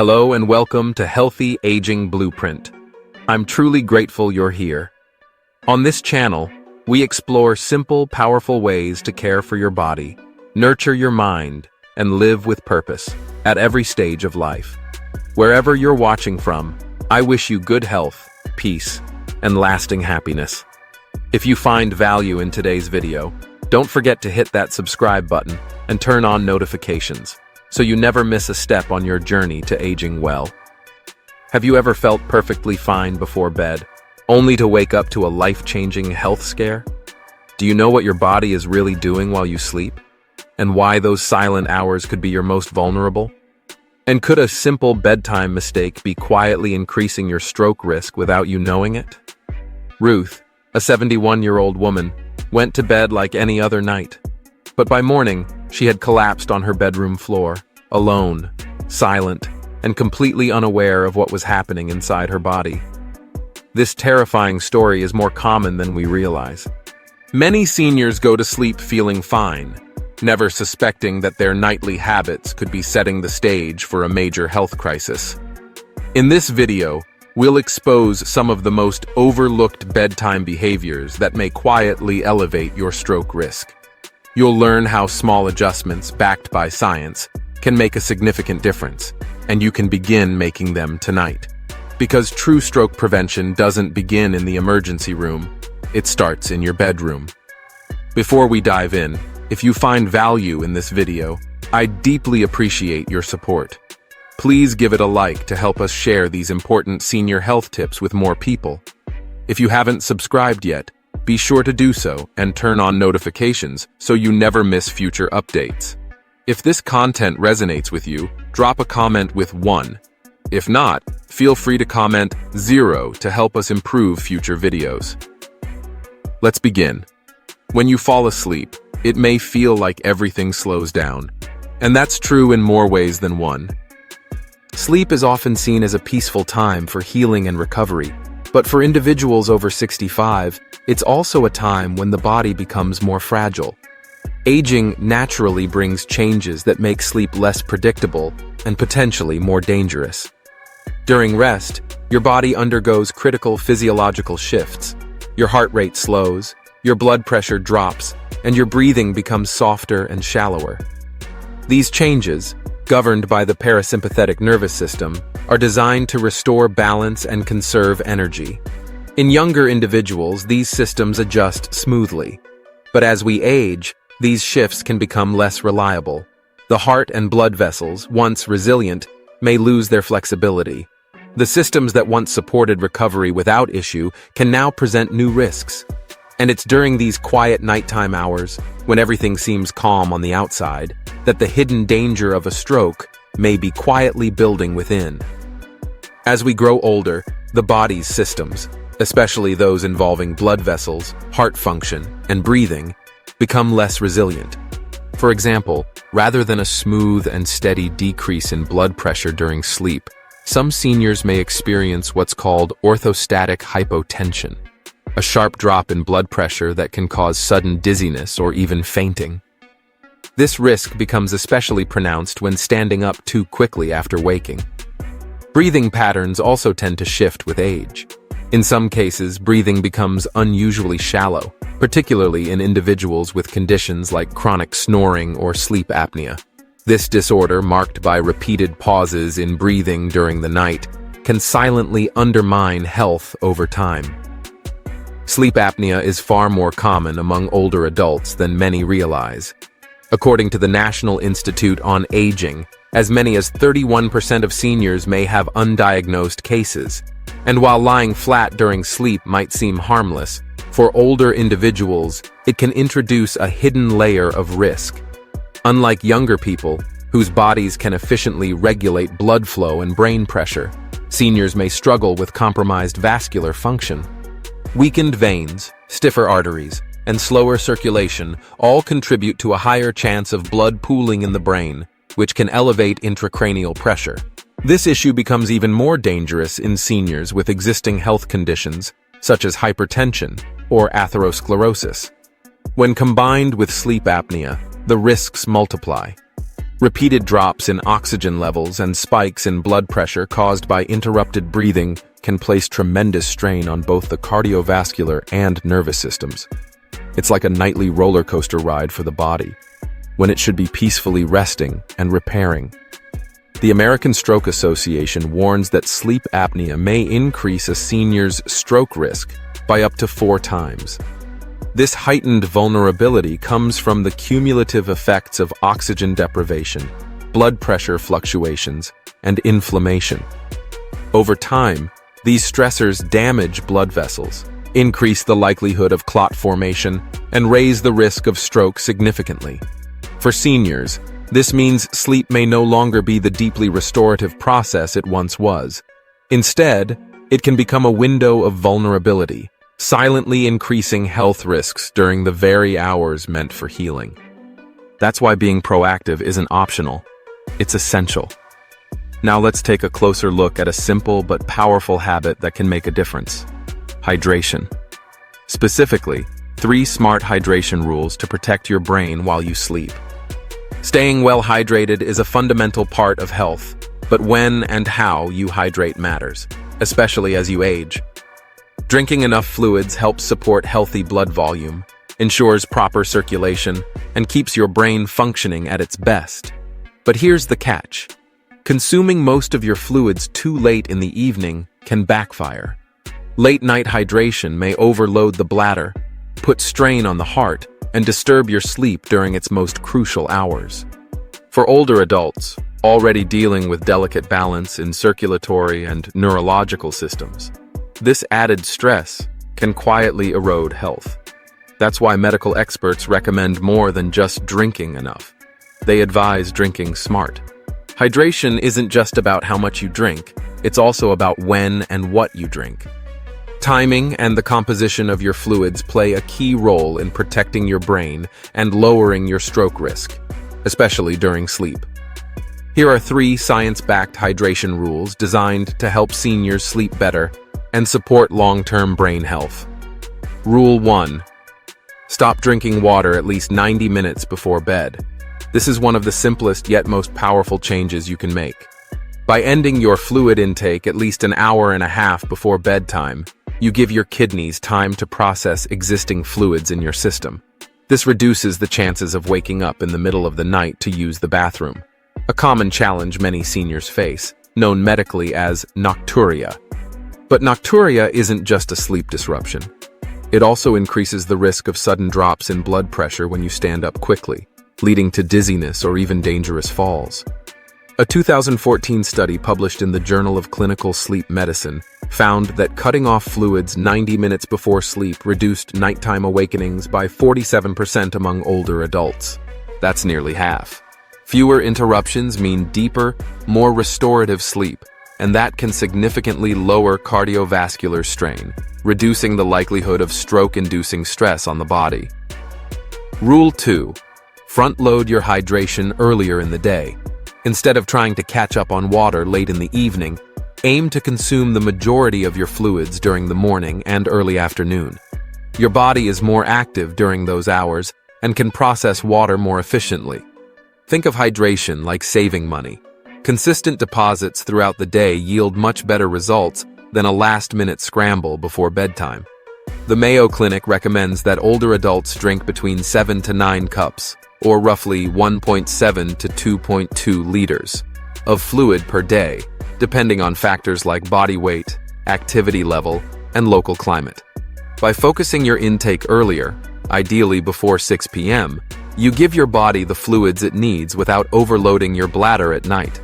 Hello and welcome to Healthy Aging Blueprint. I'm truly grateful you're here. On this channel, we explore simple, powerful ways to care for your body, nurture your mind, and live with purpose at every stage of life. Wherever you're watching from, I wish you good health, peace, and lasting happiness. If you find value in today's video, don't forget to hit that subscribe button and turn on notifications, so you never miss a step on your journey to aging well. Have you ever felt perfectly fine before bed, only to wake up to a life-changing health scare? Do you know what your body is really doing while you sleep? And why those silent hours could be your most vulnerable? And could a simple bedtime mistake be quietly increasing your stroke risk without you knowing it? Ruth, a 71-year-old woman, went to bed like any other night. But by morning, she had collapsed on her bedroom floor, alone, silent, and completely unaware of what was happening inside her body. This terrifying story is more common than we realize. Many seniors go to sleep feeling fine, never suspecting that their nightly habits could be setting the stage for a major health crisis. In this video, we'll expose some of the most overlooked bedtime behaviors that may quietly elevate your stroke risk. You'll learn how small adjustments backed by science can make a significant difference, and you can begin making them tonight. Because true stroke prevention doesn't begin in the emergency room, it starts in your bedroom. Before we dive in, if you find value in this video, I deeply appreciate your support. Please give it a like to help us share these important senior health tips with more people. If you haven't subscribed yet, be sure to do so and turn on notifications so you never miss future updates. If this content resonates with you, drop a comment with 1. If not, feel free to comment 0 to help us improve future videos. Let's begin. When you fall asleep, it may feel like everything slows down, and that's true in more ways than one. Sleep is often seen as a peaceful time for healing and recovery, but for individuals over 65, it's also a time when the body becomes more fragile. Aging naturally brings changes that make sleep less predictable and potentially more dangerous. During rest, your body undergoes critical physiological shifts. Your heart rate slows, your blood pressure drops, and your breathing becomes softer and shallower. These changes, governed by the parasympathetic nervous system, are designed to restore balance and conserve energy. In younger individuals, these systems adjust smoothly. But as we age, these shifts can become less reliable. The heart and blood vessels, once resilient, may lose their flexibility. The systems that once supported recovery without issue can now present new risks. And it's during these quiet nighttime hours, when everything seems calm on the outside, that the hidden danger of a stroke may be quietly building within. As we grow older, the body's systems, especially those involving blood vessels, heart function, and breathing, become less resilient. For example, rather than a smooth and steady decrease in blood pressure during sleep, some seniors may experience what's called orthostatic hypotension, a sharp drop in blood pressure that can cause sudden dizziness or even fainting. This risk becomes especially pronounced when standing up too quickly after waking. Breathing patterns also tend to shift with age. In some cases, breathing becomes unusually shallow, particularly in individuals with conditions like chronic snoring or sleep apnea. This disorder, marked by repeated pauses in breathing during the night, can silently undermine health over time. Sleep apnea is far more common among older adults than many realize. According to the National Institute on Aging, as many as 31% of seniors may have undiagnosed cases. And while lying flat during sleep might seem harmless, for older individuals, it can introduce a hidden layer of risk. Unlike younger people, whose bodies can efficiently regulate blood flow and brain pressure, seniors may struggle with compromised vascular function. Weakened veins, stiffer arteries, and slower circulation all contribute to a higher chance of blood pooling in the brain, which can elevate intracranial pressure. This issue becomes even more dangerous in seniors with existing health conditions, such as hypertension or atherosclerosis. When combined with sleep apnea, the risks multiply. Repeated drops in oxygen levels and spikes in blood pressure caused by interrupted breathing can place tremendous strain on both the cardiovascular and nervous systems. It's like a nightly roller coaster ride for the body, when it should be peacefully resting and repairing. The American Stroke Association warns that sleep apnea may increase a senior's stroke risk by up to 4 times. This heightened vulnerability comes from the cumulative effects of oxygen deprivation, blood pressure fluctuations, and inflammation. Over time, these stressors damage blood vessels, increase the likelihood of clot formation, and raise the risk of stroke significantly. For seniors, this means sleep may no longer be the deeply restorative process it once was. Instead, it can become a window of vulnerability, silently increasing health risks during the very hours meant for healing. That's why being proactive isn't optional, it's essential. Now let's take a closer look at a simple but powerful habit that can make a difference: hydration. Specifically, 3 smart hydration rules to protect your brain while you sleep. Staying well hydrated is a fundamental part of health, but when and how you hydrate matters, especially as you age. Drinking enough fluids helps support healthy blood volume, ensures proper circulation, and keeps your brain functioning at its best. But here's the catch: consuming most of your fluids too late in the evening can backfire. Late-night hydration may overload the bladder, put strain on the heart, and disturb your sleep during its most crucial hours. For older adults, already dealing with delicate balance in circulatory and neurological systems, this added stress can quietly erode health. That's why medical experts recommend more than just drinking enough. They advise drinking smart. Hydration isn't just about how much you drink, it's also about when and what you drink. Timing and the composition of your fluids play a key role in protecting your brain and lowering your stroke risk, especially during sleep. Here are 3 science-backed hydration rules designed to help seniors sleep better and support long-term brain health. Rule 1. Stop drinking water at least 90 minutes before bed. This is one of the simplest yet most powerful changes you can make. By ending your fluid intake at least an hour and a half before bedtime, you give your kidneys time to process existing fluids in your system. This reduces the chances of waking up in the middle of the night to use the bathroom, a common challenge many seniors face, known medically as nocturia. But nocturia isn't just a sleep disruption. It also increases the risk of sudden drops in blood pressure when you stand up quickly, leading to dizziness or even dangerous falls. A 2014 study published in the Journal of Clinical Sleep Medicine found that cutting off fluids 90 minutes before sleep reduced nighttime awakenings by 47% among older adults. That's nearly half. Fewer interruptions mean deeper, more restorative sleep, and that can significantly lower cardiovascular strain, reducing the likelihood of stroke-inducing stress on the body. Rule 2. Front-load your hydration earlier in the day. Instead of trying to catch up on water late in the evening, aim to consume the majority of your fluids during the morning and early afternoon. Your body is more active during those hours and can process water more efficiently. Think of hydration like saving money. Consistent deposits throughout the day yield much better results than a last-minute scramble before bedtime. The Mayo Clinic recommends that older adults drink between 7 to 9 cups, or roughly 1.7 to 2.2 liters, of fluid per day, depending on factors like body weight, activity level, and local climate. By focusing your intake earlier, ideally before 6 p.m., you give your body the fluids it needs without overloading your bladder at night.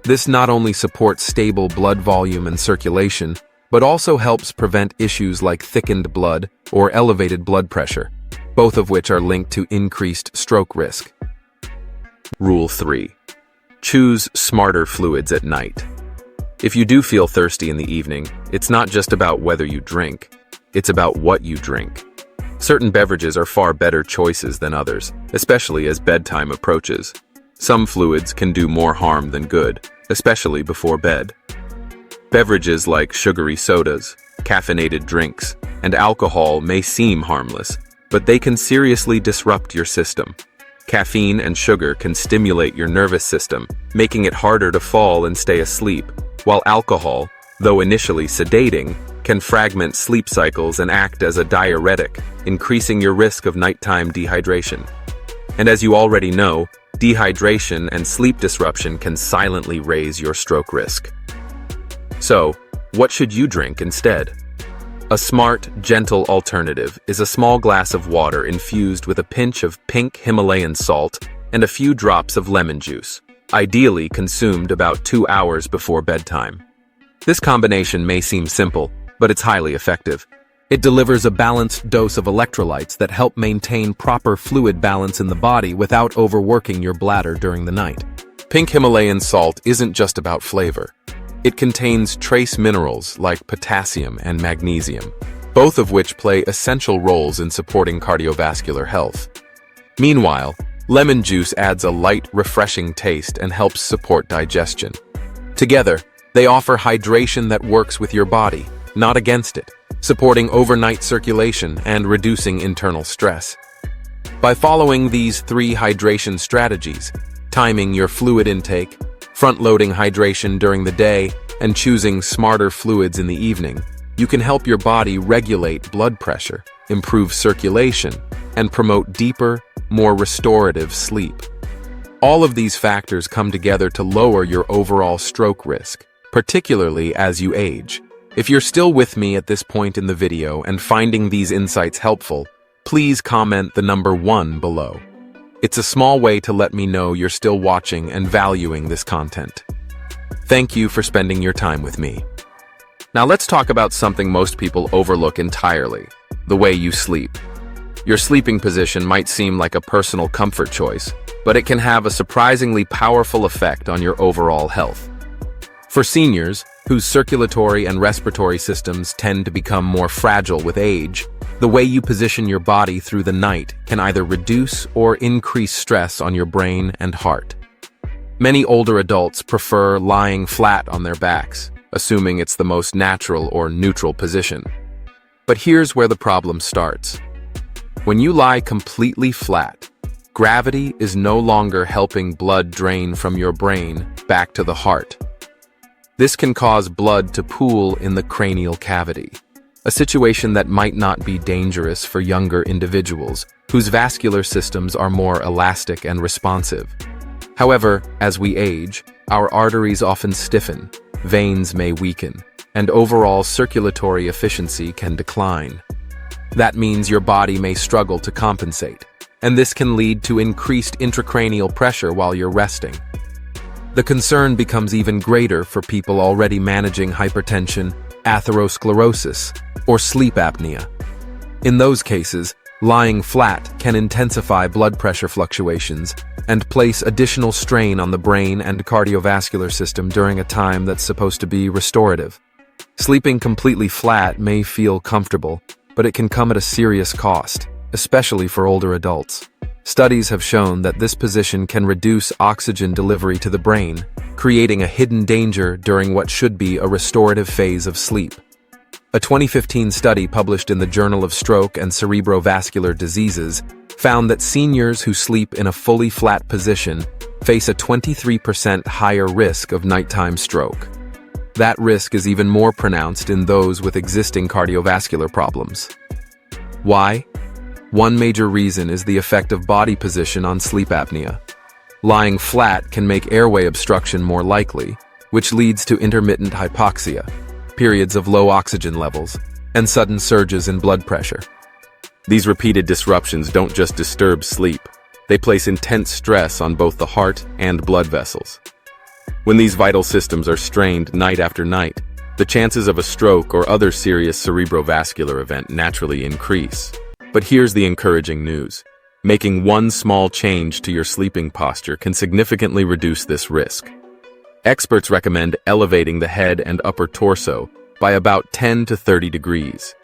This not only supports stable blood volume and circulation, but also helps prevent issues like thickened blood or elevated blood pressure, both of which are linked to increased stroke risk. Rule 3. Choose smarter fluids at night. If you do feel thirsty in the evening, it's not just about whether you drink, it's about what you drink. Certain beverages are far better choices than others, especially as bedtime approaches. Some fluids can do more harm than good, especially before bed. Beverages like sugary sodas, caffeinated drinks, and alcohol may seem harmless, but they can seriously disrupt your system. Caffeine and sugar can stimulate your nervous system, making it harder to fall and stay asleep, while alcohol, though initially sedating, can fragment sleep cycles and act as a diuretic, increasing your risk of nighttime dehydration. And as you already know, dehydration and sleep disruption can silently raise your stroke risk. So, what should you drink instead? A smart, gentle alternative is a small glass of water infused with a pinch of pink Himalayan salt and a few drops of lemon juice, ideally consumed about 2 hours before bedtime. This combination may seem simple, but it's highly effective. It delivers a balanced dose of electrolytes that help maintain proper fluid balance in the body without overworking your bladder during the night. Pink Himalayan salt isn't just about flavor. It contains trace minerals like potassium and magnesium, both of which play essential roles in supporting cardiovascular health. Meanwhile, lemon juice adds a light, refreshing taste and helps support digestion. Together, they offer hydration that works with your body, not against it, supporting overnight circulation and reducing internal stress. By following these 3 hydration strategies, timing your fluid intake, front-loading hydration during the day, and choosing smarter fluids in the evening, you can help your body regulate blood pressure, improve circulation, and promote deeper, more restorative sleep. All of these factors come together to lower your overall stroke risk, particularly as you age. If you're still with me at this point in the video and finding these insights helpful, please comment the number 1 below. It's a small way to let me know you're still watching and valuing this content. Thank you for spending your time with me. Now let's talk about something most people overlook entirely: the way you sleep. Your sleeping position might seem like a personal comfort choice, but it can have a surprisingly powerful effect on your overall health. For seniors, whose circulatory and respiratory systems tend to become more fragile with age, the way you position your body through the night can either reduce or increase stress on your brain and heart. Many older adults prefer lying flat on their backs, assuming it's the most natural or neutral position. But here's where the problem starts. When you lie completely flat, gravity is no longer helping blood drain from your brain back to the heart. This can cause blood to pool in the cranial cavity, a situation that might not be dangerous for younger individuals whose vascular systems are more elastic and responsive. However, as we age, our arteries often stiffen, veins may weaken, and overall circulatory efficiency can decline. That means your body may struggle to compensate, and this can lead to increased intracranial pressure while you're resting. The concern becomes even greater for people already managing hypertension, atherosclerosis, or sleep apnea. In those cases, lying flat can intensify blood pressure fluctuations and place additional strain on the brain and cardiovascular system during a time that's supposed to be restorative. Sleeping completely flat may feel comfortable, but it can come at a serious cost, especially for older adults. Studies have shown that this position can reduce oxygen delivery to the brain, creating a hidden danger during what should be a restorative phase of sleep. A 2015 study published in the Journal of Stroke and Cerebrovascular Diseases found that seniors who sleep in a fully flat position face a 23% higher risk of nighttime stroke. That risk is even more pronounced in those with existing cardiovascular problems. Why? One major reason is the effect of body position on sleep apnea. Lying flat can make airway obstruction more likely, which leads to intermittent hypoxia, periods of low oxygen levels, and sudden surges in blood pressure. These repeated disruptions don't just disturb sleep, they place intense stress on both the heart and blood vessels. When these vital systems are strained night after night, the chances of a stroke or other serious cerebrovascular event naturally increase. But here's the encouraging news. Making one small change to your sleeping posture can significantly reduce this risk. Experts recommend elevating the head and upper torso by about 10 to 30 degrees.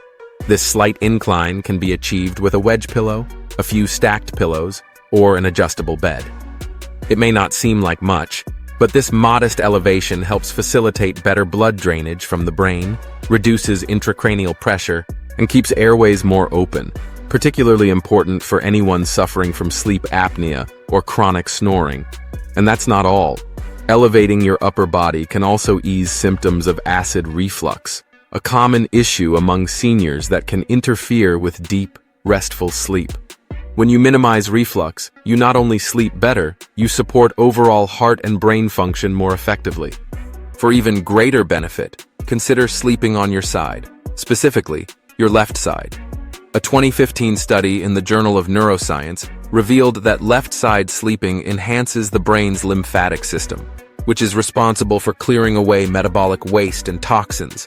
This slight incline can be achieved with a wedge pillow, a few stacked pillows, or an adjustable bed. It may not seem like much, but this modest elevation helps facilitate better blood drainage from the brain, reduces intracranial pressure, and keeps airways more open, particularly important for anyone suffering from sleep apnea or chronic snoring. And that's not all. Elevating your upper body can also ease symptoms of acid reflux, a common issue among seniors that can interfere with deep, restful sleep. When you minimize reflux, you not only sleep better, you support overall heart and brain function more effectively. For even greater benefit, consider sleeping on your side, specifically, your left side. A 2015 study in the Journal of Neuroscience revealed that left-side sleeping enhances the brain's lymphatic system, which is responsible for clearing away metabolic waste and toxins.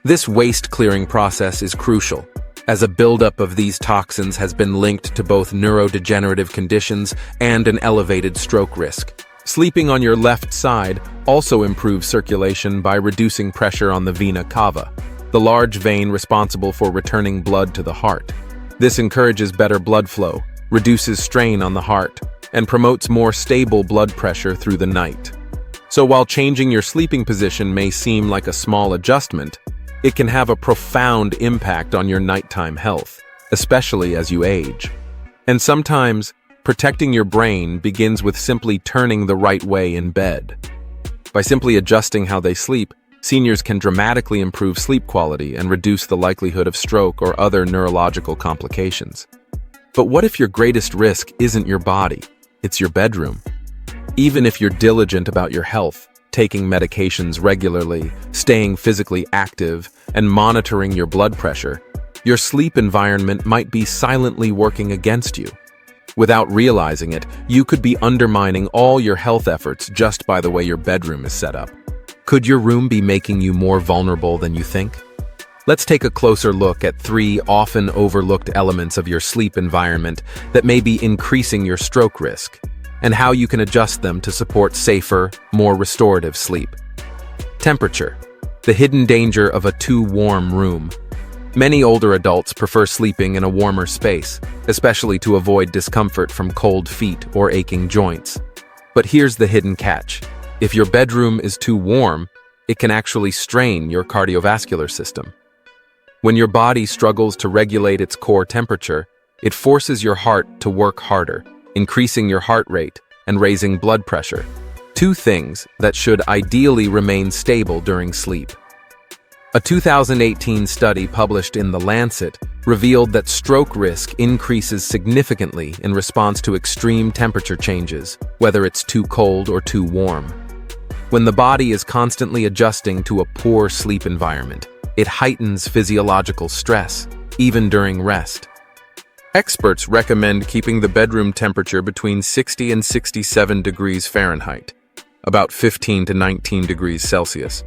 This waste-clearing process is crucial, as a buildup of these toxins has been linked to both neurodegenerative conditions and an elevated stroke risk. Sleeping on your left side also improves circulation by reducing pressure on the vena cava, the large vein responsible for returning blood to the heart. This encourages better blood flow, reduces strain on the heart, and promotes more stable blood pressure through the night. So while changing your sleeping position may seem like a small adjustment, it can have a profound impact on your nighttime health, especially as you age. And sometimes, protecting your brain begins with simply turning the right way in bed. By simply adjusting how they sleep, seniors can dramatically improve sleep quality and reduce the likelihood of stroke or other neurological complications. But what if your greatest risk isn't your body, it's your bedroom? Even if you're diligent about your health, taking medications regularly, staying physically active, and monitoring your blood pressure, your sleep environment might be silently working against you. Without realizing it, you could be undermining all your health efforts just by the way your bedroom is set up. Could your room be making you more vulnerable than you think? Let's take a closer look at 3 often overlooked elements of your sleep environment that may be increasing your stroke risk, and how you can adjust them to support safer, more restorative sleep. Temperature, the hidden danger of a too warm room. Many older adults prefer sleeping in a warmer space, especially to avoid discomfort from cold feet or aching joints. But here's the hidden catch. If your bedroom is too warm, it can actually strain your cardiovascular system. When your body struggles to regulate its core temperature, it forces your heart to work harder, increasing your heart rate and raising blood pressure, 2 things that should ideally remain stable during sleep. A 2018 study published in The Lancet revealed that stroke risk increases significantly in response to extreme temperature changes, whether it's too cold or too warm. When the body is constantly adjusting to a poor sleep environment, it heightens physiological stress, even during rest. Experts recommend keeping the bedroom temperature between 60 and 67 degrees Fahrenheit, about 15 to 19 degrees Celsius.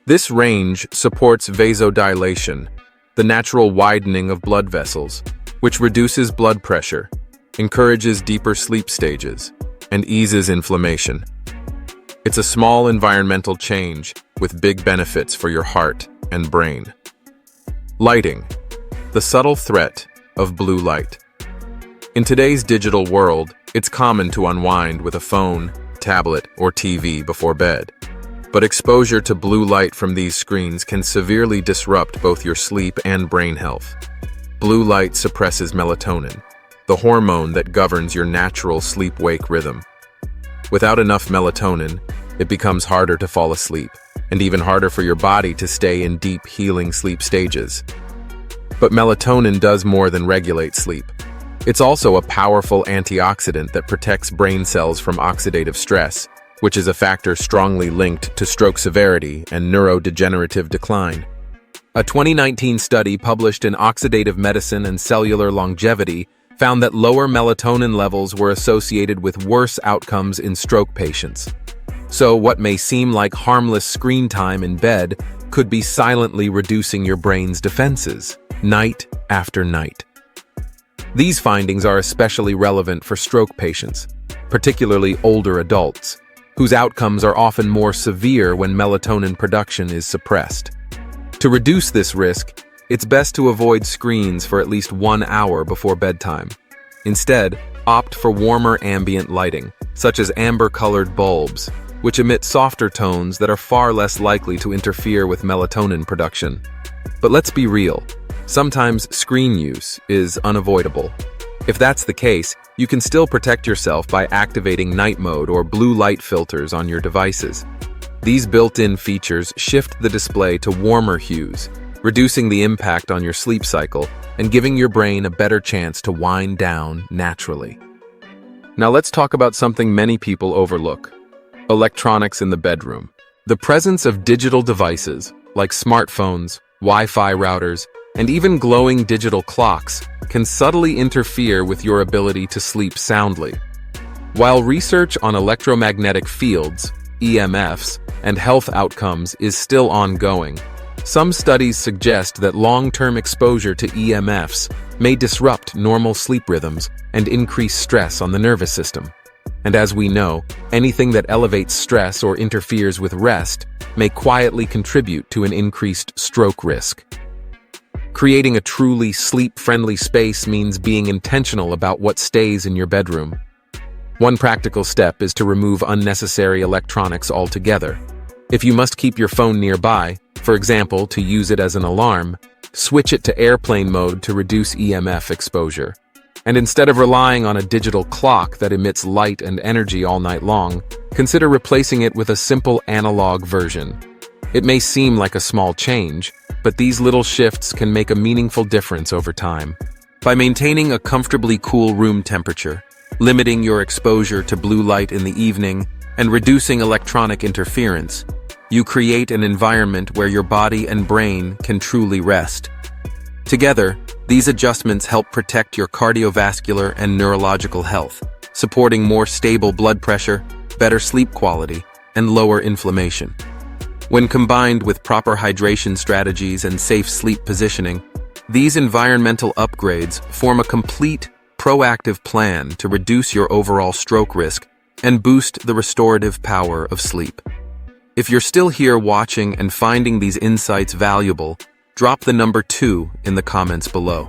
This range supports vasodilation, the natural widening of blood vessels, which reduces blood pressure, encourages deeper sleep stages, and eases inflammation. It's a small environmental change with big benefits for your heart and brain. Lighting, the subtle threat of blue light. In today's digital world, it's common to unwind with a phone, tablet, or TV before bed. But exposure to blue light from these screens can severely disrupt both your sleep and brain health. Blue light suppresses melatonin, the hormone that governs your natural sleep-wake rhythm. Without enough melatonin, it becomes harder to fall asleep, and even harder for your body to stay in deep healing sleep stages. But melatonin does more than regulate sleep. It's also a powerful antioxidant that protects brain cells from oxidative stress, which is a factor strongly linked to stroke severity and neurodegenerative decline. A 2019 study published in Oxidative Medicine and Cellular Longevity found that lower melatonin levels were associated with worse outcomes in stroke patients. So what may seem like harmless screen time in bed could be silently reducing your brain's defenses, night after night. These findings are especially relevant for stroke patients, particularly older adults, whose outcomes are often more severe when melatonin production is suppressed. To reduce this risk, it's best to avoid screens for at least 1 hour before bedtime. Instead, opt for warmer ambient lighting, such as amber-colored bulbs, which emit softer tones that are far less likely to interfere with melatonin production. But let's be real, Sometimes screen use is unavoidable. If that's the case, you can still protect yourself by activating night mode or blue light filters on your devices. These built-in features shift the display to warmer hues, reducing the impact on your sleep cycle and giving your brain a better chance to wind down naturally. Now let's talk about something many people overlook: electronics in the bedroom. The presence of digital devices like smartphones, Wi-Fi routers, and even glowing digital clocks can subtly interfere with your ability to sleep soundly. While research on electromagnetic fields, EMFs, and health outcomes is still ongoing, some studies suggest that long-term exposure to EMFs may disrupt normal sleep rhythms and increase stress on the nervous system. And as we know, anything that elevates stress or interferes with rest may quietly contribute to an increased stroke risk. Creating a truly sleep-friendly space means being intentional about what stays in your bedroom. One practical step is to remove unnecessary electronics altogether. If you must keep your phone nearby, for example, to use it as an alarm, switch it to airplane mode to reduce EMF exposure. And instead of relying on a digital clock that emits light and energy all night long, consider replacing it with a simple analog version. It may seem like a small change, but these little shifts can make a meaningful difference over time. By maintaining a comfortably cool room temperature, limiting your exposure to blue light in the evening, and reducing electronic interference, you create an environment where your body and brain can truly rest. Together, these adjustments help protect your cardiovascular and neurological health, supporting more stable blood pressure, better sleep quality, and lower inflammation. When combined with proper hydration strategies and safe sleep positioning, these environmental upgrades form a complete, proactive plan to reduce your overall stroke risk and boost the restorative power of sleep. If you're still here watching and finding these insights valuable, drop the number 2 in the comments below.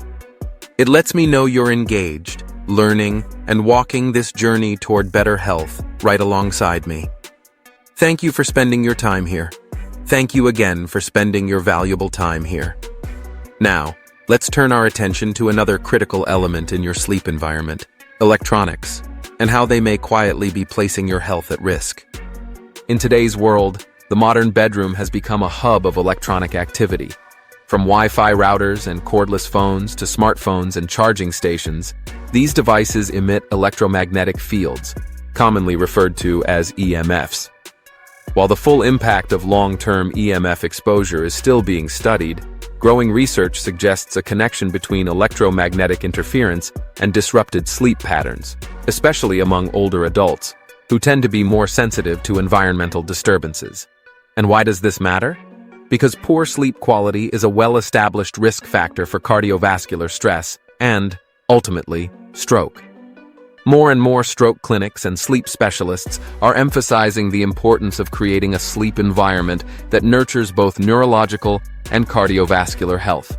It lets me know you're engaged, learning, and walking this journey toward better health right alongside me. Thank you for spending your time here. Thank you again for spending your valuable time here. Now, let's turn our attention to another critical element in your sleep environment: electronics, and how they may quietly be placing your health at risk. In today's world, the modern bedroom has become a hub of electronic activity. From Wi-Fi routers and cordless phones to smartphones and charging stations, these devices emit electromagnetic fields, commonly referred to as EMFs. While the full impact of long-term EMF exposure is still being studied, growing research suggests a connection between electromagnetic interference and disrupted sleep patterns, especially among older adults, who tend to be more sensitive to environmental disturbances. And why does this matter? Because poor sleep quality is a well-established risk factor for cardiovascular stress and, ultimately, stroke. More and more stroke clinics and sleep specialists are emphasizing the importance of creating a sleep environment that nurtures both neurological and cardiovascular health.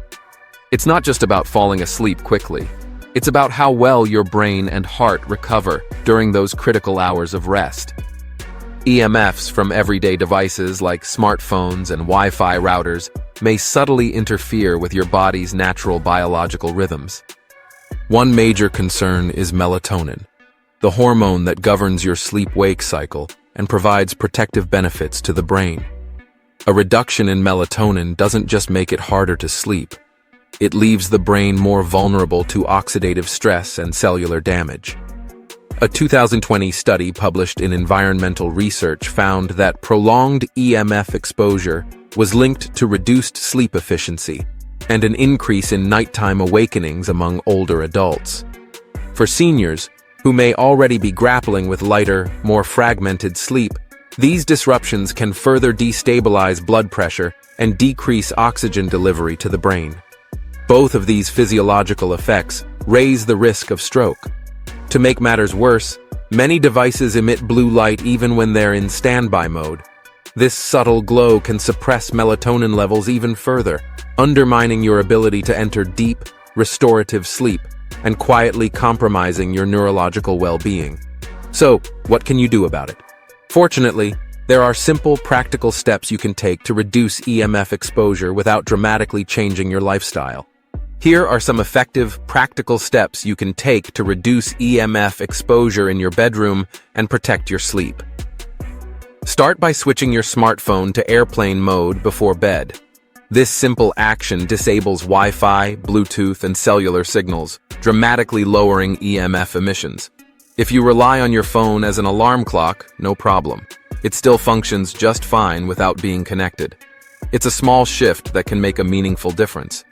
It's not just about falling asleep quickly. It's about how well your brain and heart recover during those critical hours of rest. EMFs from everyday devices like smartphones and Wi-Fi routers may subtly interfere with your body's natural biological rhythms. One major concern is melatonin, the hormone that governs your sleep-wake cycle and provides protective benefits to the brain. A reduction in melatonin doesn't just make it harder to sleep. It leaves the brain more vulnerable to oxidative stress and cellular damage. A 2020 study published in Environmental Research found that prolonged EMF exposure was linked to reduced sleep efficiency and an increase in nighttime awakenings among older adults. For seniors, who may already be grappling with lighter, more fragmented sleep, these disruptions can further destabilize blood pressure and decrease oxygen delivery to the brain. Both of these physiological effects raise the risk of stroke. To make matters worse, many devices emit blue light even when they're in standby mode. This subtle glow can suppress melatonin levels even further, undermining your ability to enter deep, restorative sleep and quietly compromising your neurological well-being. So, what can you do about it? Fortunately, there are simple, practical steps you can take to reduce EMF exposure without dramatically changing your lifestyle. Here are some effective, practical steps you can take to reduce EMF exposure in your bedroom and protect your sleep. Start by switching your smartphone to airplane mode before bed. This simple action disables Wi-Fi, Bluetooth, and cellular signals, dramatically lowering EMF emissions. If you rely on your phone as an alarm clock, no problem. It still functions just fine without being connected. It's a small shift that can make a meaningful difference.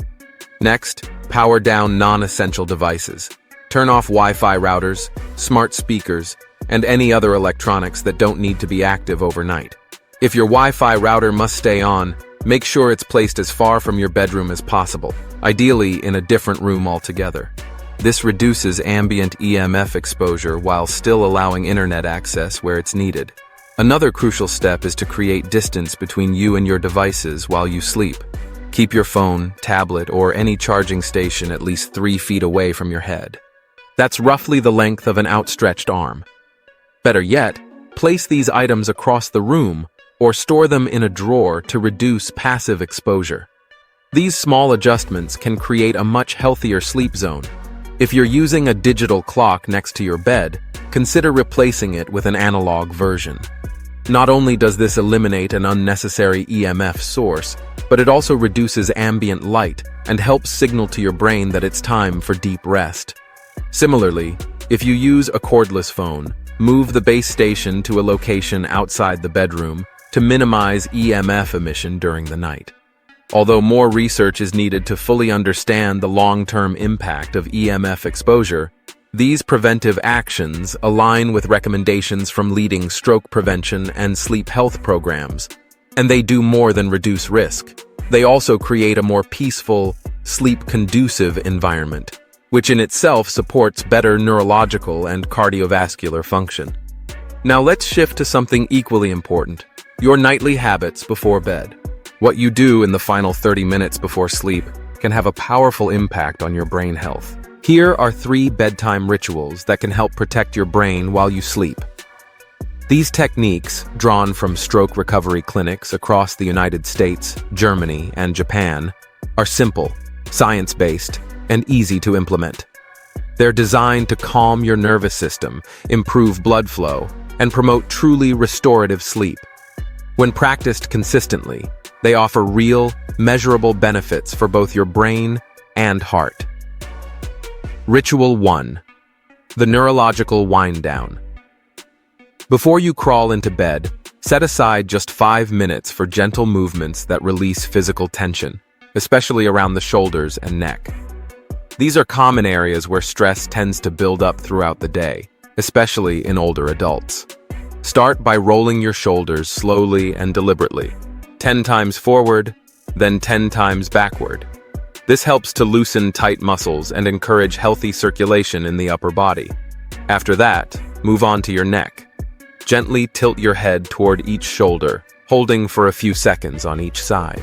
Next, power down non-essential devices. Turn off Wi-Fi routers, smart speakers, and any other electronics that don't need to be active overnight. If your Wi-Fi router must stay on, make sure it's placed as far from your bedroom as possible, ideally in a different room altogether. This reduces ambient EMF exposure while still allowing internet access where it's needed. Another crucial step is to create distance between you and your devices while you sleep. Keep your phone, tablet, or any charging station at least 3 feet away from your head. That's roughly the length of an outstretched arm. Better yet, place these items across the room or store them in a drawer to reduce passive exposure. These small adjustments can create a much healthier sleep zone. If you're using a digital clock next to your bed, consider replacing it with an analog version. Not only does this eliminate an unnecessary EMF source, but it also reduces ambient light and helps signal to your brain that it's time for deep rest. Similarly, if you use a cordless phone, move the base station to a location outside the bedroom to minimize EMF emission during the night. Although more research is needed to fully understand the long-term impact of EMF exposure, these preventive actions align with recommendations from leading stroke prevention and sleep health programs. And they do more than reduce risk. They also create a more peaceful, sleep-conducive environment, which in itself supports better neurological and cardiovascular function. Now let's shift to something equally important: your nightly habits before bed. What you do in the final 30 minutes before sleep can have a powerful impact on your brain health. Here are 3 bedtime rituals that can help protect your brain while you sleep. These techniques, drawn from stroke recovery clinics across the United States, Germany, and Japan, are simple, science-based, and easy to implement. They're designed to calm your nervous system, improve blood flow, and promote truly restorative sleep. When practiced consistently, they offer real, measurable benefits for both your brain and heart. Ritual 1. The neurological wind-down. Before you crawl into bed, set aside just 5 minutes for gentle movements that release physical tension, especially around the shoulders and neck. These are common areas where stress tends to build up throughout the day, especially in older adults. Start by rolling your shoulders slowly and deliberately, 10 times forward, then 10 times backward. This helps to loosen tight muscles and encourage healthy circulation in the upper body. After that, move on to your neck. Gently tilt your head toward each shoulder, holding for a few seconds on each side.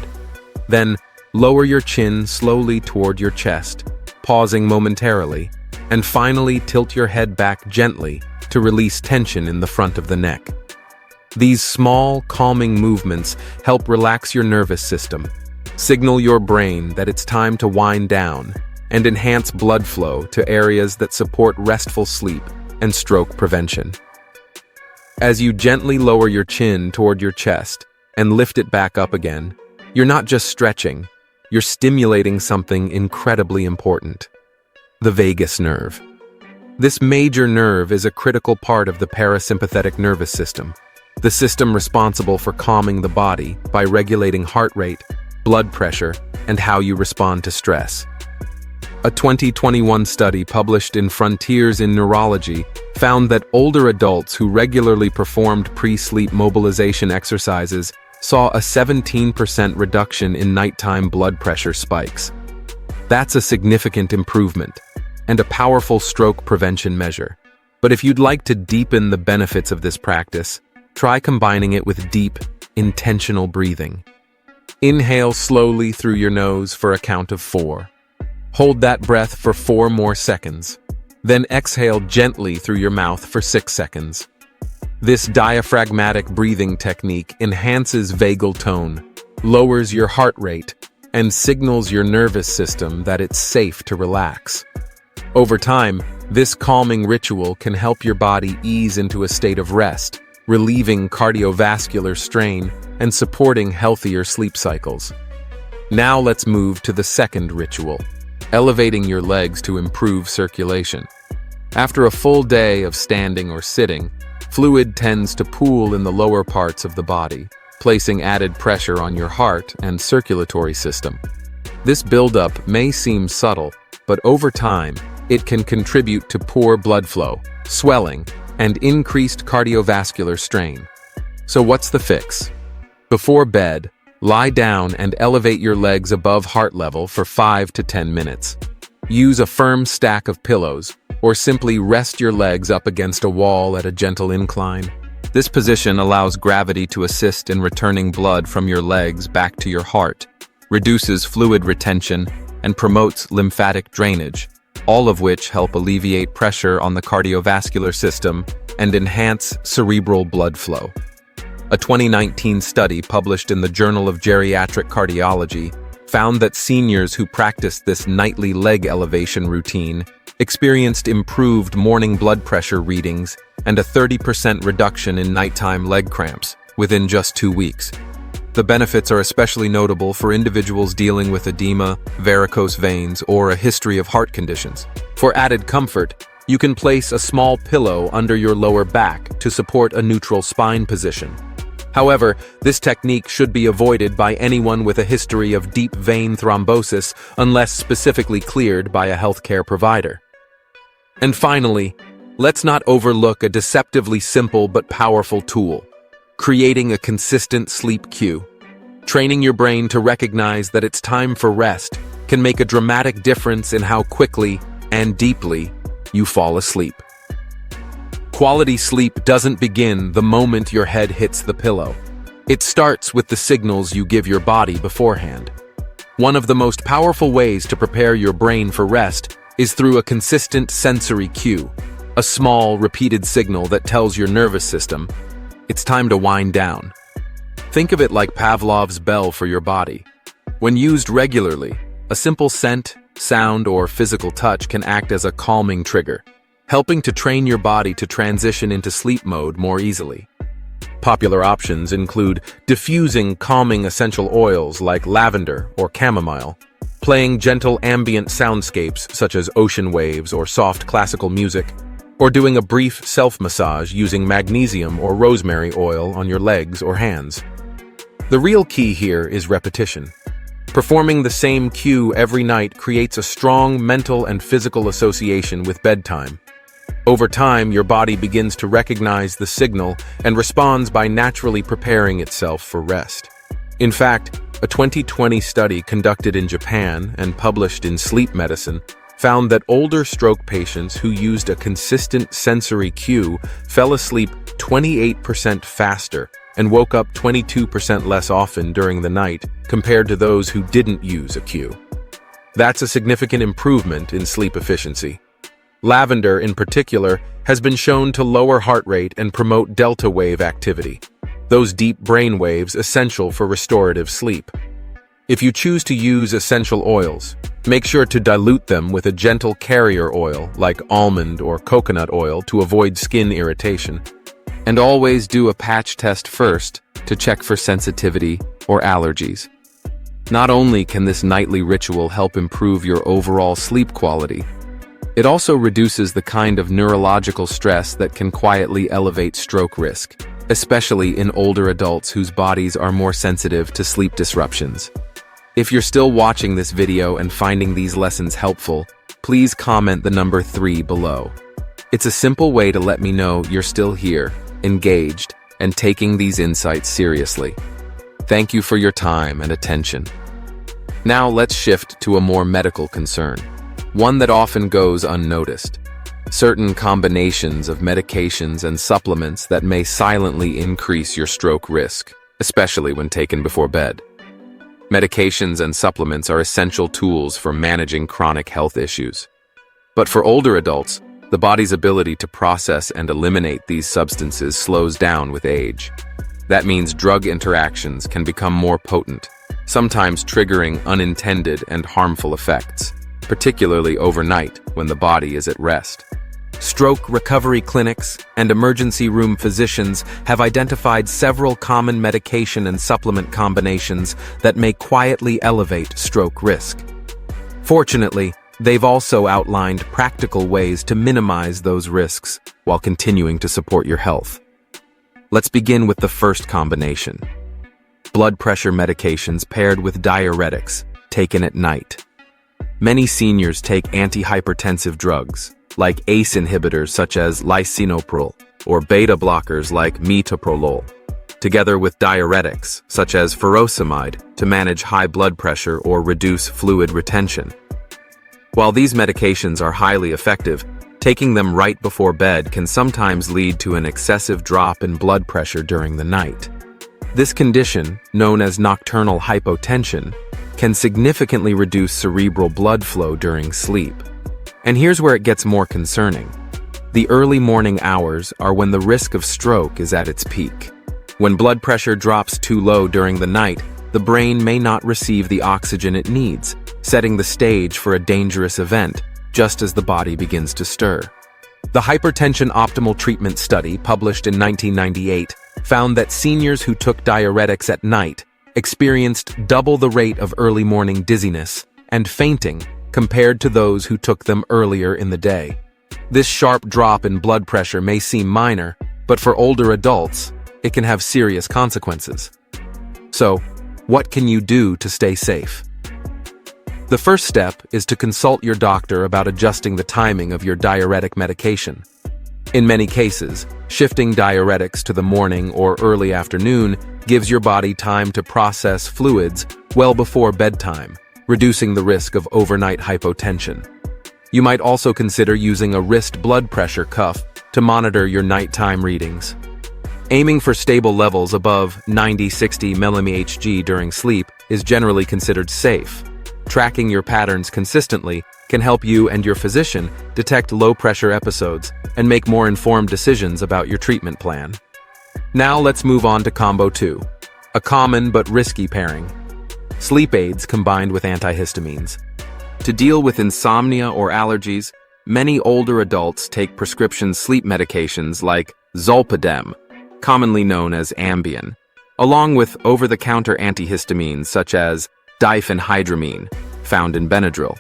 Then, lower your chin slowly toward your chest, pausing momentarily, and finally tilt your head back gently to release tension in the front of the neck. These small, calming movements help relax your nervous system, signal your brain that it's time to wind down, and enhance blood flow to areas that support restful sleep and stroke prevention. As you gently lower your chin toward your chest and lift it back up again, you're not just stretching, you're stimulating something incredibly important: the vagus nerve. This major nerve is a critical part of the parasympathetic nervous system, the system responsible for calming the body by regulating heart rate, blood pressure, and how you respond to stress. A 2021 study published in Frontiers in Neurology found that older adults who regularly performed pre-sleep mobilization exercises saw a 17% reduction in nighttime blood pressure spikes. That's a significant improvement and a powerful stroke prevention measure. But if you'd like to deepen the benefits of this practice, try combining it with deep, intentional breathing. Inhale slowly through your nose for a count of 4. Hold that breath for 4 more seconds. Then exhale gently through your mouth for 6 seconds. This diaphragmatic breathing technique enhances vagal tone, lowers your heart rate, and signals your nervous system that it's safe to relax. Over time, this calming ritual can help your body ease into a state of rest, relieving cardiovascular strain and supporting healthier sleep cycles. Now let's move to the second ritual, elevating your legs to improve circulation. After a full day of standing or sitting, fluid tends to pool in the lower parts of the body, placing added pressure on your heart and circulatory system. This buildup may seem subtle, but over time, it can contribute to poor blood flow, swelling, and increased cardiovascular strain. So what's the fix? Before bed, lie down and elevate your legs above heart level for 5 to 10 minutes. Use a firm stack of pillows, or simply rest your legs up against a wall at a gentle incline. This position allows gravity to assist in returning blood from your legs back to your heart, reduces fluid retention, and promotes lymphatic drainage, all of which help alleviate pressure on the cardiovascular system and enhance cerebral blood flow. A 2019 study published in the Journal of Geriatric Cardiology found that seniors who practiced this nightly leg elevation routine experienced improved morning blood pressure readings and a 30% reduction in nighttime leg cramps within just 2 weeks. The benefits are especially notable for individuals dealing with edema, varicose veins, or a history of heart conditions. For added comfort, you can place a small pillow under your lower back to support a neutral spine position. However, this technique should be avoided by anyone with a history of deep vein thrombosis unless specifically cleared by a healthcare provider. And finally, let's not overlook a deceptively simple but powerful tool: creating a consistent sleep cue. Training your brain to recognize that it's time for rest can make a dramatic difference in how quickly and deeply you fall asleep. Quality sleep doesn't begin the moment your head hits the pillow. It starts with the signals you give your body beforehand. One of the most powerful ways to prepare your brain for rest is through a consistent sensory cue, a small, repeated signal that tells your nervous system, it's time to wind down. Think of it like Pavlov's bell for your body. When used regularly, a simple scent, sound, or physical touch can act as a calming trigger, helping to train your body to transition into sleep mode more easily. Popular options include diffusing calming essential oils like lavender or chamomile, playing gentle ambient soundscapes such as ocean waves or soft classical music, or doing a brief self-massage using magnesium or rosemary oil on your legs or hands. The real key here is repetition. Performing the same cue every night creates a strong mental and physical association with bedtime. Over time, your body begins to recognize the signal and responds by naturally preparing itself for rest. In fact, a 2020 study conducted in Japan and published in Sleep Medicine found that older stroke patients who used a consistent sensory cue fell asleep 28% faster and woke up 22% less often during the night compared to those who didn't use a cue. That's a significant improvement in sleep efficiency. Lavender, in particular, has been shown to lower heart rate and promote delta wave activity, those deep brain waves essential for restorative sleep. If you choose to use essential oils, make sure to dilute them with a gentle carrier oil like almond or coconut oil to avoid skin irritation. And always do a patch test first to check for sensitivity or allergies. Not only can this nightly ritual help improve your overall sleep quality, it also reduces the kind of neurological stress that can quietly elevate stroke risk, especially in older adults whose bodies are more sensitive to sleep disruptions. If you're still watching this video and finding these lessons helpful, please comment the number 3 below. It's a simple way to let me know you're still here, engaged, and taking these insights seriously. Thank you for your time and attention. Now let's shift to a more medical concern, one that often goes unnoticed. Certain combinations of medications and supplements that may silently increase your stroke risk, especially when taken before bed. Medications and supplements are essential tools for managing chronic health issues. But for older adults, the body's ability to process and eliminate these substances slows down with age. That means drug interactions can become more potent, sometimes triggering unintended and harmful effects, particularly overnight when the body is at rest. Stroke recovery clinics and emergency room physicians have identified several common medication and supplement combinations that may quietly elevate stroke risk. Fortunately, they've also outlined practical ways to minimize those risks while continuing to support your health. Let's begin with the first combination: blood pressure medications paired with diuretics, taken at night. Many seniors take antihypertensive drugs, like ACE inhibitors such as lisinopril, or beta blockers like metoprolol, together with diuretics such as furosemide to manage high blood pressure or reduce fluid retention. While these medications are highly effective, taking them right before bed can sometimes lead to an excessive drop in blood pressure during the night. This condition, known as nocturnal hypotension, can significantly reduce cerebral blood flow during sleep. And here's where it gets more concerning. The early morning hours are when the risk of stroke is at its peak. When blood pressure drops too low during the night, the brain may not receive the oxygen it needs, setting the stage for a dangerous event just as the body begins to stir. The Hypertension Optimal Treatment Study, published in 1998, found that seniors who took diuretics at night experienced double the rate of early morning dizziness and fainting compared to those who took them earlier in the day. This sharp drop in blood pressure may seem minor, but for older adults, it can have serious consequences. So, what can you do to stay safe? The first step is to consult your doctor about adjusting the timing of your diuretic medication. In many cases, shifting diuretics to the morning or early afternoon gives your body time to process fluids well before bedtime, reducing the risk of overnight hypotension. You might also consider using a wrist blood pressure cuff to monitor your nighttime readings. Aiming for stable levels above 90-60 mmHg during sleep is generally considered safe. Tracking your patterns consistently can help you and your physician detect low-pressure episodes and make more informed decisions about your treatment plan. Now let's move on to Combo 2, a common but risky pairing: sleep aids combined with antihistamines. To deal with insomnia or allergies, many older adults take prescription sleep medications like zolpidem, commonly known as Ambien, along with over-the-counter antihistamines such as diphenhydramine, found in Benadryl.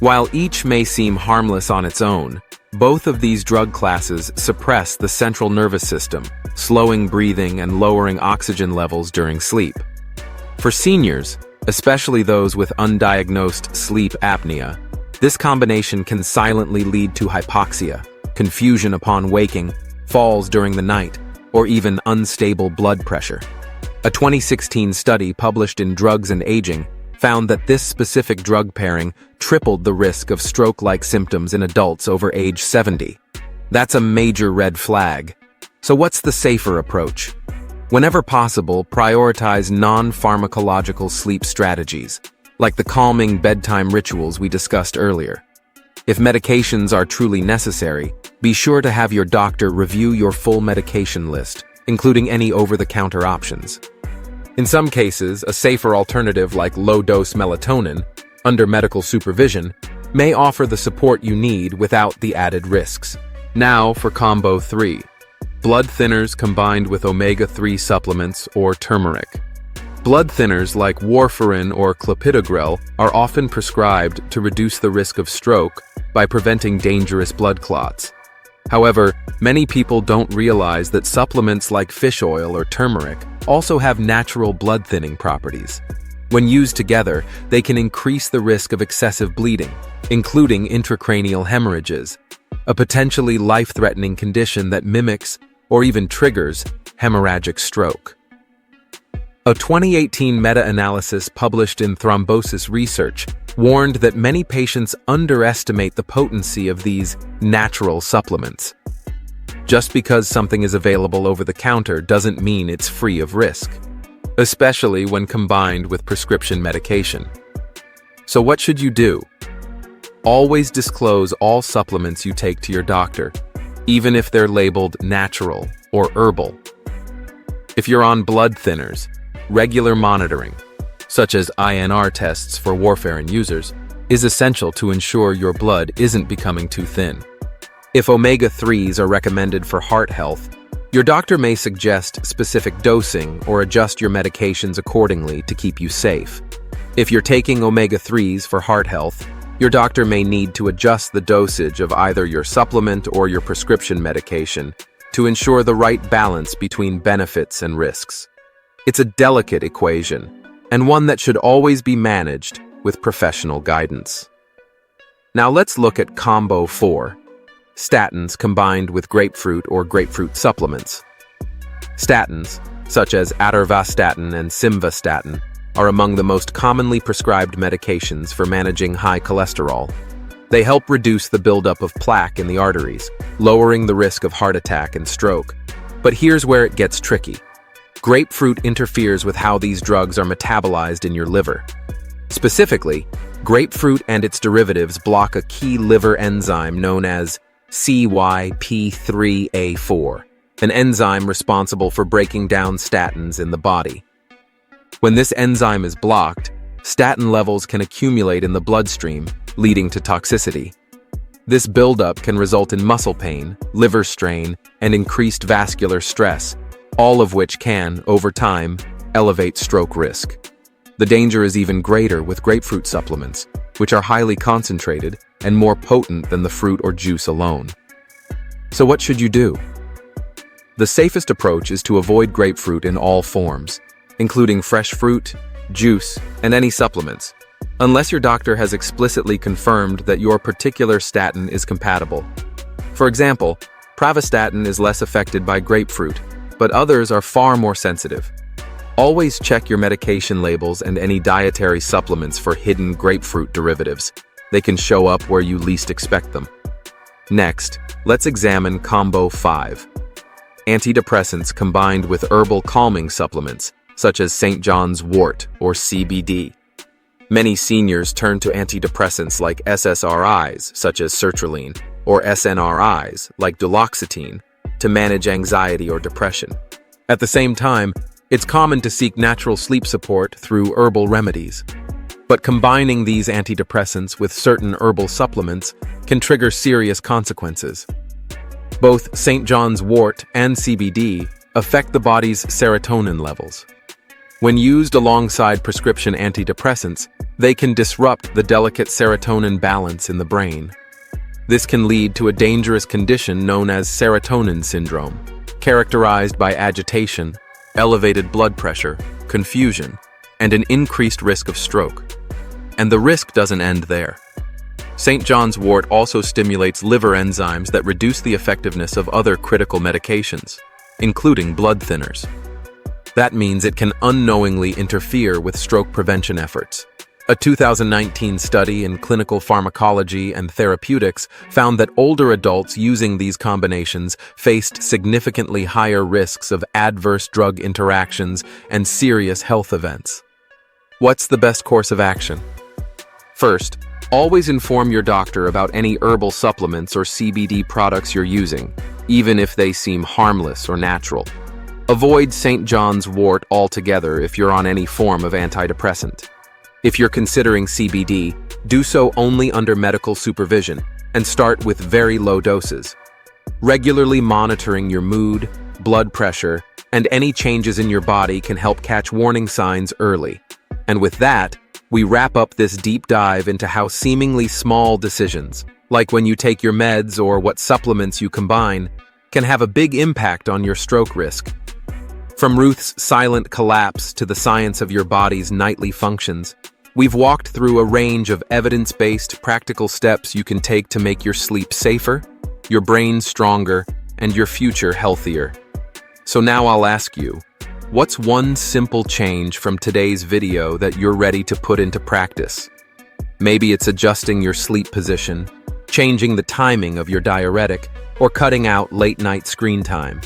While each may seem harmless on its own, both of these drug classes suppress the central nervous system, slowing breathing and lowering oxygen levels during sleep. For seniors, especially those with undiagnosed sleep apnea, this combination can silently lead to hypoxia, confusion upon waking, falls during the night, or even unstable blood pressure. A 2016 study published in Drugs and Aging found that this specific drug pairing tripled the risk of stroke-like symptoms in adults over age 70. That's a major red flag. So what's the safer approach? Whenever possible, prioritize non-pharmacological sleep strategies, like the calming bedtime rituals we discussed earlier. If medications are truly necessary, be sure to have your doctor review your full medication list, including any over-the-counter options. In some cases, a safer alternative like low-dose melatonin, under medical supervision, may offer the support you need without the added risks. Now for Combo 3, blood thinners combined with omega-3 supplements or turmeric. Blood thinners like warfarin or clopidogrel are often prescribed to reduce the risk of stroke by preventing dangerous blood clots. However, many people don't realize that supplements like fish oil or turmeric also have natural blood-thinning properties. When used together, they can increase the risk of excessive bleeding, including intracranial hemorrhages, a potentially life-threatening condition that mimics or even triggers hemorrhagic stroke. A 2018 meta-analysis published in Thrombosis Research warned that many patients underestimate the potency of these natural supplements. Just because something is available over the counter doesn't mean it's free of risk, especially when combined with prescription medication. So what should you do? Always disclose all supplements you take to your doctor, even if they're labeled natural or herbal. If you're on blood thinners, regular monitoring, such as INR tests for warfarin users, is essential to ensure your blood isn't becoming too thin. If omega-3s are recommended for heart health, your doctor may suggest specific dosing or adjust your medications accordingly to keep you safe. If you're taking omega-3s for heart health, your doctor may need to adjust the dosage of either your supplement or your prescription medication to ensure the right balance between benefits and risks. It's a delicate equation, and one that should always be managed with professional guidance. Now let's look at Combo 4, statins combined with grapefruit or grapefruit supplements. Statins, such as atorvastatin and simvastatin, are among the most commonly prescribed medications for managing high cholesterol. They help reduce the buildup of plaque in the arteries, lowering the risk of heart attack and stroke. But here's where it gets tricky. Grapefruit interferes with how these drugs are metabolized in your liver. Specifically, grapefruit and its derivatives block a key liver enzyme known as CYP3A4, an enzyme responsible for breaking down statins in the body. When this enzyme is blocked, statin levels can accumulate in the bloodstream, leading to toxicity. This buildup can result in muscle pain, liver strain, and increased vascular stress, all of which can, over time, elevate stroke risk. The danger is even greater with grapefruit supplements, which are highly concentrated and more potent than the fruit or juice alone. So what should you do? The safest approach is to avoid grapefruit in all forms, including fresh fruit, juice, and any supplements, unless your doctor has explicitly confirmed that your particular statin is compatible. For example, preventable is less affected by grapefruit, but others are far more sensitive. Always check your medication labels and any dietary supplements for hidden grapefruit derivatives. They can show up where you least expect them. Next, let's examine Combo 5. Antidepressants combined with herbal calming supplements, such as St. John's wort or CBD. Many seniors turn to antidepressants like SSRIs, such as sertraline, or SNRIs, like duloxetine, to manage anxiety or depression. At the same time, it's common to seek natural sleep support through herbal remedies. But combining these antidepressants with certain herbal supplements can trigger serious consequences. Both St. John's wort and CBD affect the body's serotonin levels. When used alongside prescription antidepressants, they can disrupt the delicate serotonin balance in the brain. This can lead to a dangerous condition known as serotonin syndrome, characterized by agitation, elevated blood pressure, confusion, and an increased risk of stroke. And the risk doesn't end there. St. John's wort also stimulates liver enzymes that reduce the effectiveness of other critical medications, including blood thinners. That means it can unknowingly interfere with stroke prevention efforts. A 2019 study in clinical pharmacology and therapeutics found that older adults using these combinations faced significantly higher risks of adverse drug interactions and serious health events. What's the best course of action? First, always inform your doctor about any herbal supplements or CBD products you're using, even if they seem harmless or natural. Avoid St. John's wort altogether if you're on any form of antidepressant. If you're considering CBD, do so only under medical supervision and start with very low doses. Regularly monitoring your mood, blood pressure, and any changes in your body can help catch warning signs early. And with that, we wrap up this deep dive into how seemingly small decisions, like when you take your meds or what supplements you combine, can have a big impact on your stroke risk. From Ruth's silent collapse to the science of your body's nightly functions, we've walked through a range of evidence-based, practical steps you can take to make your sleep safer, your brain stronger, and your future healthier. So now I'll ask you, what's one simple change from today's video that you're ready to put into practice? Maybe it's adjusting your sleep position, changing the timing of your diuretic, or cutting out late-night screen time.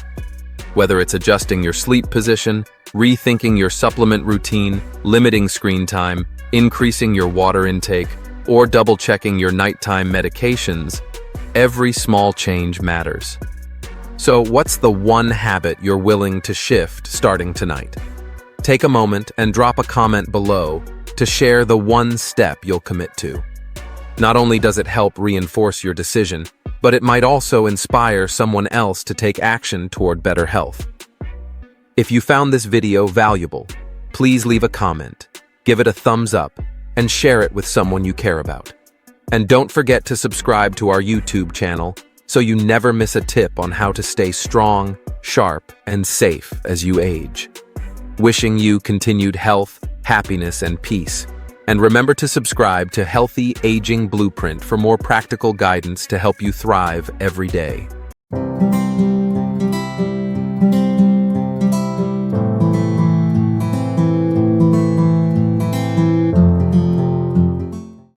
Whether it's adjusting your sleep position, rethinking your supplement routine, limiting screen time, increasing your water intake, or double-checking your nighttime medications, every small change matters. So what's the one habit you're willing to shift starting tonight? Take a moment and drop a comment below to share the one step you'll commit to. Not only does it help reinforce your decision, but it might also inspire someone else to take action toward better health. If you found this video valuable, please leave a comment, give it a thumbs up, and share it with someone you care about. And don't forget to subscribe to our YouTube channel so you never miss a tip on how to stay strong, sharp, and safe as you age. Wishing you continued health, happiness, and peace. And remember to subscribe to Healthy Aging Blueprint for more practical guidance to help you thrive every day.